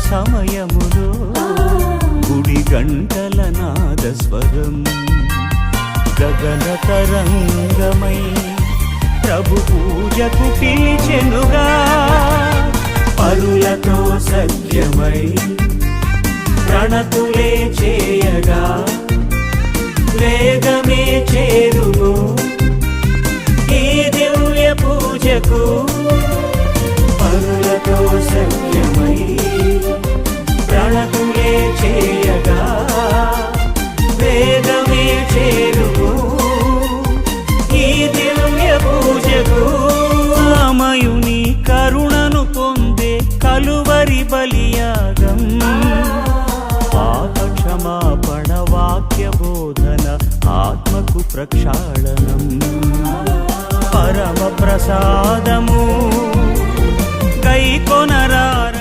సమయములో గుడి గంటల నాదస్వరం గగన తరంగమై ప్రభు పూజకు పిలిచెనుగా పరులతో సఖ్యమై ప్రణతులే చేయగా వేగమే చేరును ఈ దివ్య పూజకు పరులతో సఖ్యమై ప్రణతులే చేయగా వేగమే చేరును ఈ దివ్య పూజకు రామయుని కరుణను పొందే కలువరి బలియాగం పాప క్షమాపణ వాక్య బోధన ఆత్మకు ప్రక్షాళనం పరమ ప్రసాదము గైకొనరార